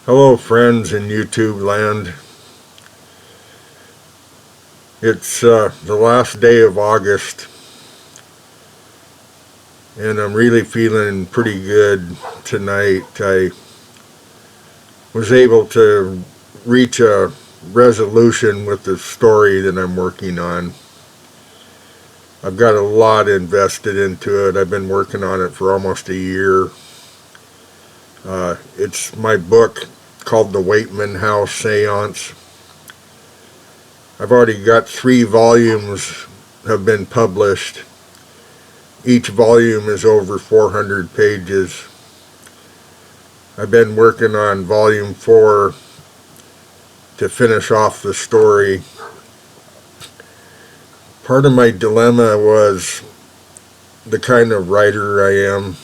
Hello, friends in YouTube land. It's the last day of August, and I'm really feeling pretty good tonight. I was able to reach a resolution with the story that I'm working on. I've got a lot invested into it. I've been working on it for almost a year. It's my book called The WEIGHTMAN House Seance. I've already got 3 volumes have been published. Each volume is over 400 pages. I've been working on volume 4 to finish off the story. Part of my dilemma was the kind of writer I am.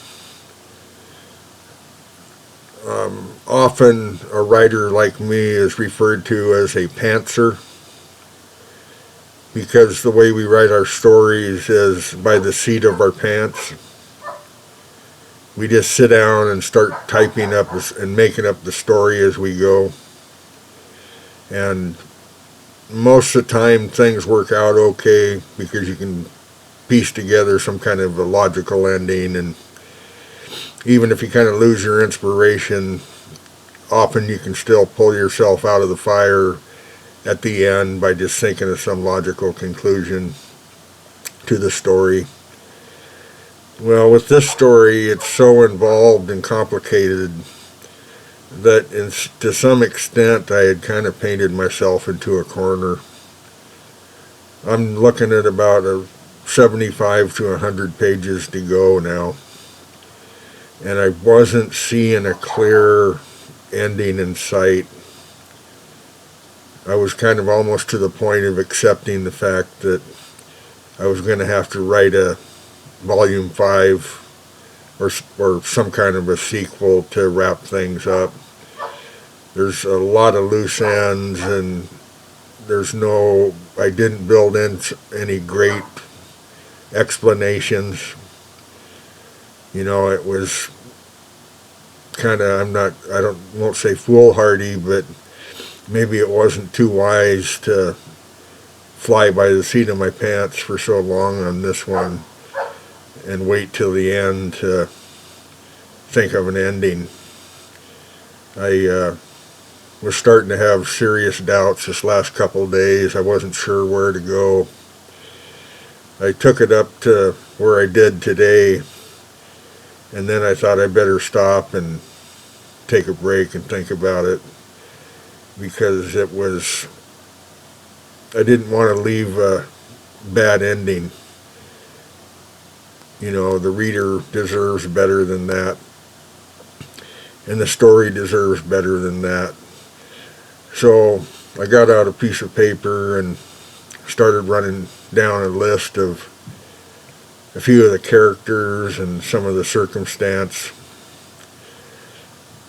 Often a writer like me is referred to as a pantser, because the way we write our stories is by the seat of our pants. We just sit down and start typing up and making up the story as we go. And most of the time things work out okay because you can piece together some kind of a logical ending, and even if you kind of lose your inspiration, often you can still pull yourself out of the fire at the end by just thinking of some logical conclusion to the story. Well, with this story, it's so involved and complicated that to some extent I had kind of painted myself into a corner. I'm looking at about 75 to 100 pages to go now, and I wasn't seeing a clear ending in sight. I was kind of almost to the point of accepting the fact that I was going to have to write a volume 5 or some kind of a sequel to wrap things up. There's a lot of loose ends, and I didn't build in any great explanations. It was kind of, won't say foolhardy, but maybe it wasn't too wise to fly by the seat of my pants for so long on this one and wait till the end to think of an ending. I was starting to have serious doubts this last couple of days. I wasn't sure where to go. I took it up to where I did today, and then I thought I better stop and take a break and think about it, because I didn't want to leave a bad ending. The reader deserves better than that, and the story deserves better than that. So I got out a piece of paper and started running down a list of a few of the characters and some of the circumstance.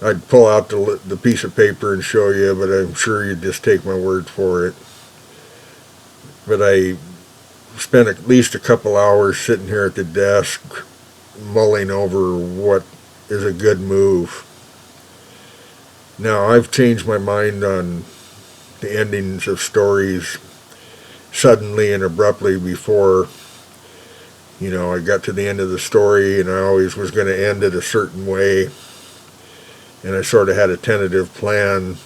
I'd pull out the piece of paper and show you, but I'm sure you'd just take my word for it. But I spent at least a couple hours sitting here at the desk mulling over what is a good move. Now, I've changed my mind on the endings of stories suddenly and abruptly before. I got to the end of the story and I always was going to end it a certain way, and I sort of had a tentative plan,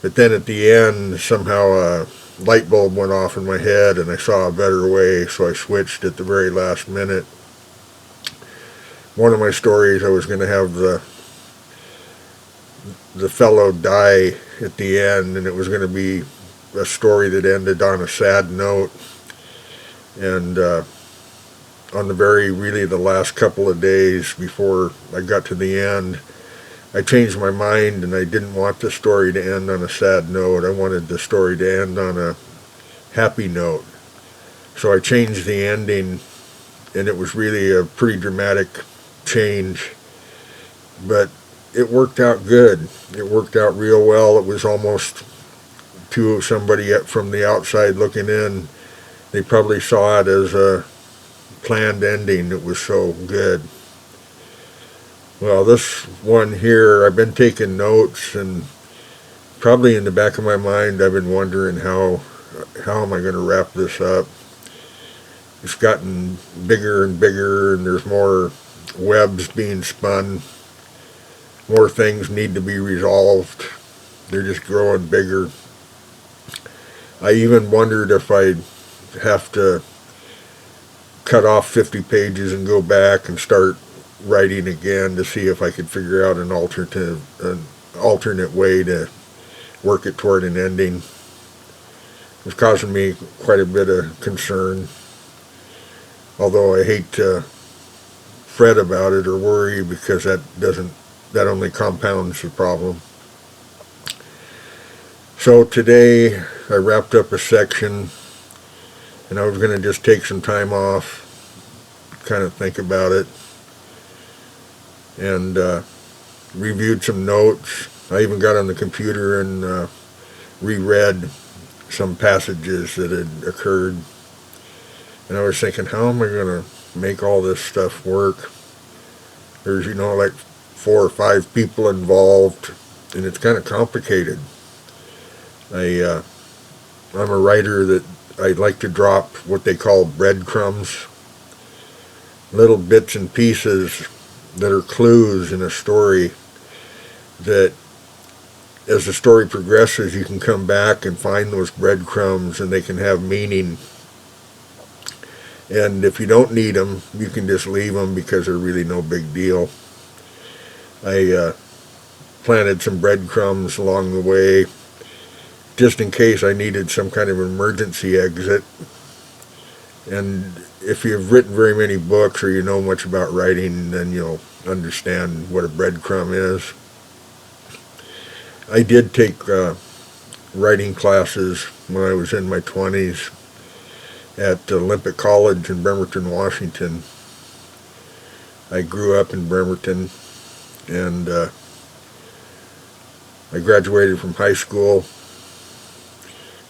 but then at the end somehow a light bulb went off in my head and I saw a better way, so I switched at the very last minute. One of my stories, I was going to have the fellow die at the end, and it was going to be a story that ended on a sad note. And on the last couple of days before I got to the end, I changed my mind, and I didn't want the story to end on a sad note. I wanted the story to end on a happy note. So I changed the ending, and it was really a pretty dramatic change, but it worked out good. It worked out real well. It was almost, to somebody from the outside looking in, they probably saw it as a planned ending. It was so good. Well, this one here, I've been taking notes, and probably in the back of my mind, I've been wondering how am I going to wrap this up. It's gotten bigger and bigger, and there's more webs being spun. More things need to be resolved. They're just growing bigger. I even wondered if I'd have to cut off 50 pages and go back and start writing again to see if I could figure out an alternate way to work it toward an ending. It's causing me quite a bit of concern, although I hate to fret about it or worry, because that only compounds the problem. So today I wrapped up a section, and I was going to just take some time off, kind of think about it, and reviewed some notes. I even got on the computer and reread some passages that had occurred. And I was thinking, how am I going to make all this stuff work? There's, like 4 or 5 people involved, and it's kind of complicated. I'm a writer that I like to drop what they call breadcrumbs, little bits and pieces that are clues in a story that as the story progresses, you can come back and find those breadcrumbs, and they can have meaning. And if you don't need them, you can just leave them, because they're really no big deal. I planted some breadcrumbs along the way, just in case I needed some kind of emergency exit. And if you've written very many books, or you know much about writing, then you'll understand what a breadcrumb is. I did take writing classes when I was in my 20s at Olympic College in Bremerton, Washington. I grew up in Bremerton, and I graduated from high school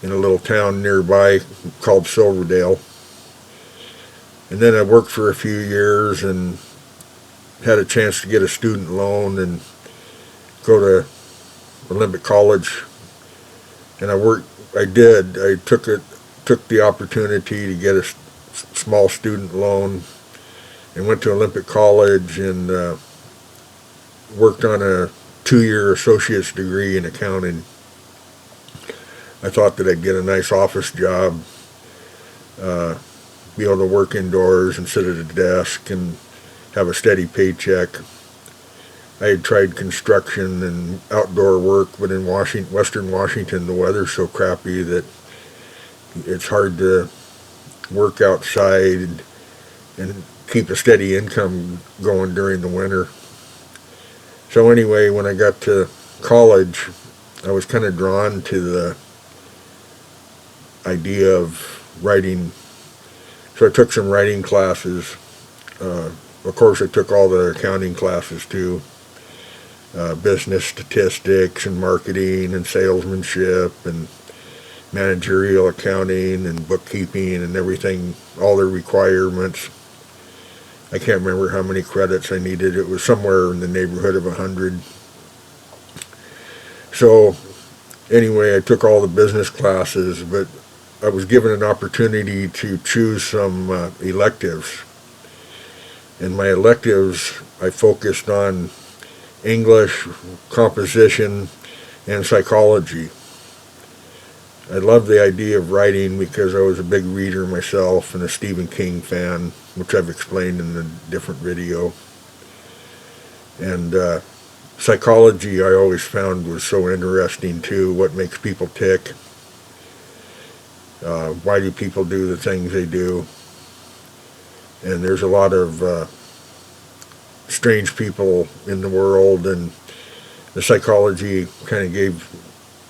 in a little town nearby called Silverdale. And then I worked for a few years and had a chance to get a student loan and go to Olympic College. And I took the opportunity to get a small student loan and went to Olympic College and worked on a 2-year associate's degree in accounting. I thought that I'd get a nice office job, be able to work indoors and sit at a desk and have a steady paycheck. I had tried construction and outdoor work, but in Western Washington, the weather's so crappy that it's hard to work outside and keep a steady income going during the winter. So anyway, when I got to college, I was kind of drawn to the idea of writing. So I took some writing classes. Of course, I took all the accounting classes too. Business statistics and marketing and salesmanship and managerial accounting and bookkeeping and everything, all the requirements. I can't remember how many credits I needed. It was somewhere in the neighborhood of 100. So anyway, I took all the business classes, but I was given an opportunity to choose some electives. And my electives, I focused on English, composition, and psychology. I loved the idea of writing because I was a big reader myself and a Stephen King fan, which I've explained in a different video. And psychology I always found was so interesting too. What makes people tick? Why do people do the things they do? And there's a lot of strange people in the world, and the psychology kind of gave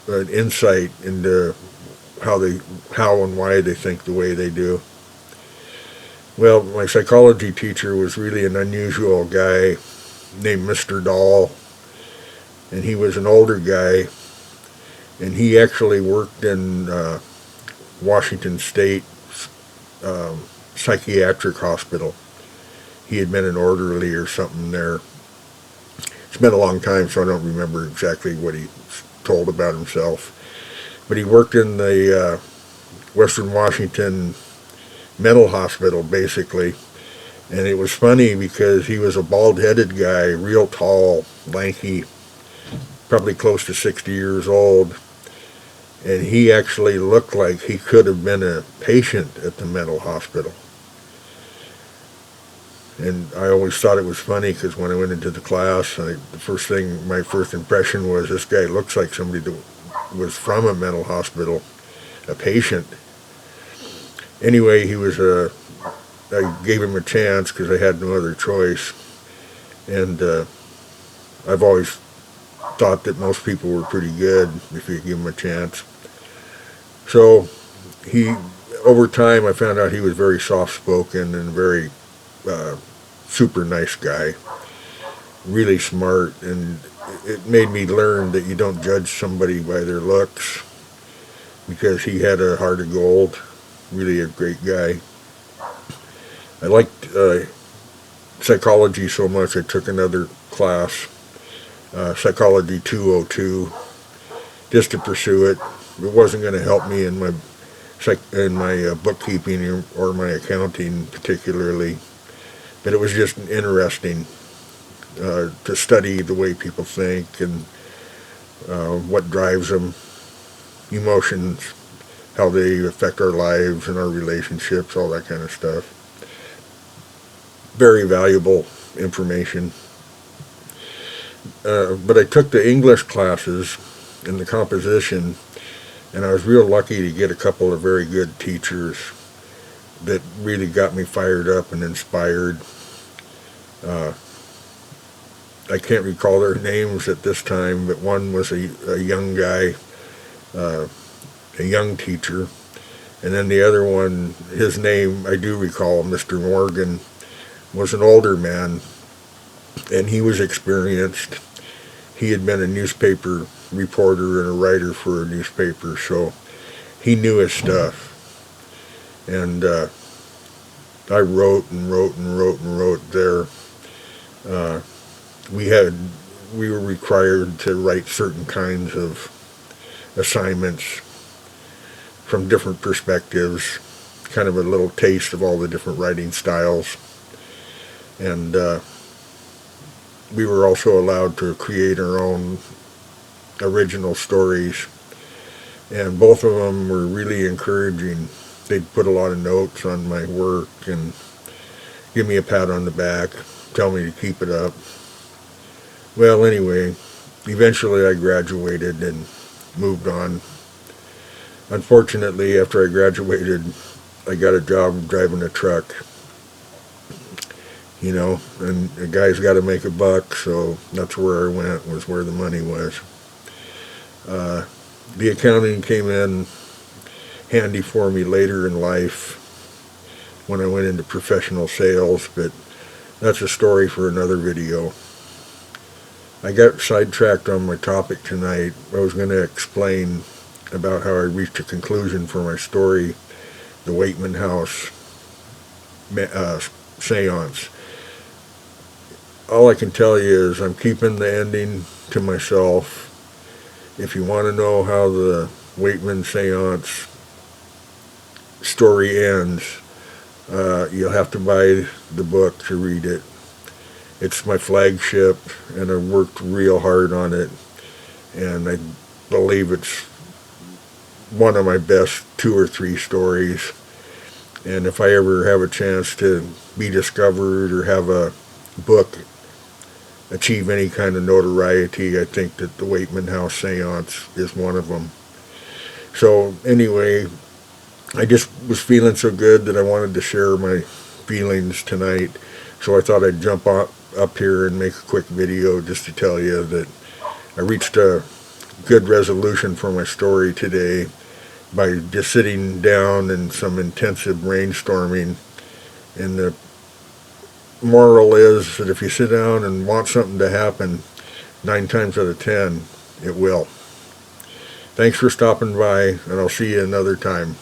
an insight into how and why they think the way they do. Well, my psychology teacher was really an unusual guy named Mr. Dahl, and he was an older guy, and he actually worked in Washington State Psychiatric Hospital. He had been an orderly or something there. It's been a long time, so I don't remember exactly what he told about himself. But he worked in the Western Washington mental hospital, basically. And it was funny because he was a bald-headed guy, real tall, lanky, probably close to 60 years old. And he actually looked like he could have been a patient at the mental hospital. And I always thought it was funny because when I went into the class, my first impression was, this guy looks like somebody that was from a mental hospital, a patient. Anyway, I gave him a chance because I had no other choice. And I've always thought that most people were pretty good if you give them a chance. So over time, I found out he was very soft-spoken and very super nice guy, really smart, and it made me learn that you don't judge somebody by their looks, because he had a heart of gold, really a great guy. I liked psychology so much I took another class, Psychology 202, just to pursue it. It wasn't going to help me in my bookkeeping or my accounting particularly, but it was just interesting to study the way people think and what drives them, emotions, how they affect our lives and our relationships, all that kind of stuff. Very valuable information. But I took the English classes and the composition, and I was real lucky to get a couple of very good teachers that really got me fired up and inspired. I can't recall their names at this time, but one was a young guy, a young teacher, and then the other one, his name I do recall, Mr. Morgan, was an older man, and he was experienced. He had been a newspaper reporter and a writer for a newspaper, so he knew his stuff. And I wrote and wrote and wrote and wrote there. We were required to write certain kinds of assignments from different perspectives, kind of a little taste of all the different writing styles. And we were also allowed to create our own original stories, and both of them were really encouraging. They'd put a lot of notes on my work and give me a pat on the back, tell me to keep it up. Well, anyway, eventually I graduated and moved on. Unfortunately, after I graduated, I got a job driving a truck. You know, and a guy's got to make a buck, so that's where I went, was where the money was. The accounting came in handy for me later in life when I went into professional sales, but that's a story for another video. I got sidetracked on my topic tonight. I was going to explain about how I reached a conclusion for my story, the WEIGHTMAN House Seance. All I can tell you is I'm keeping the ending to myself. If you want to know how the WEIGHTMAN Seance story ends, you'll have to buy the book to read it. It's my flagship, and I've worked real hard on it, and I believe it's one of my best 2 or 3 stories. And if I ever have a chance to be discovered or have a book achieve any kind of notoriety, I think that the WEIGHTMAN House Seance is one of them. So anyway, I just was feeling so good that I wanted to share my feelings tonight, so I thought I'd jump up here and make a quick video just to tell you that I reached a good resolution for my story today by just sitting down in some intensive brainstorming. And the moral is that if you sit down and want something to happen, 9 times out of 10, it will. Thanks for stopping by, and I'll see you another time.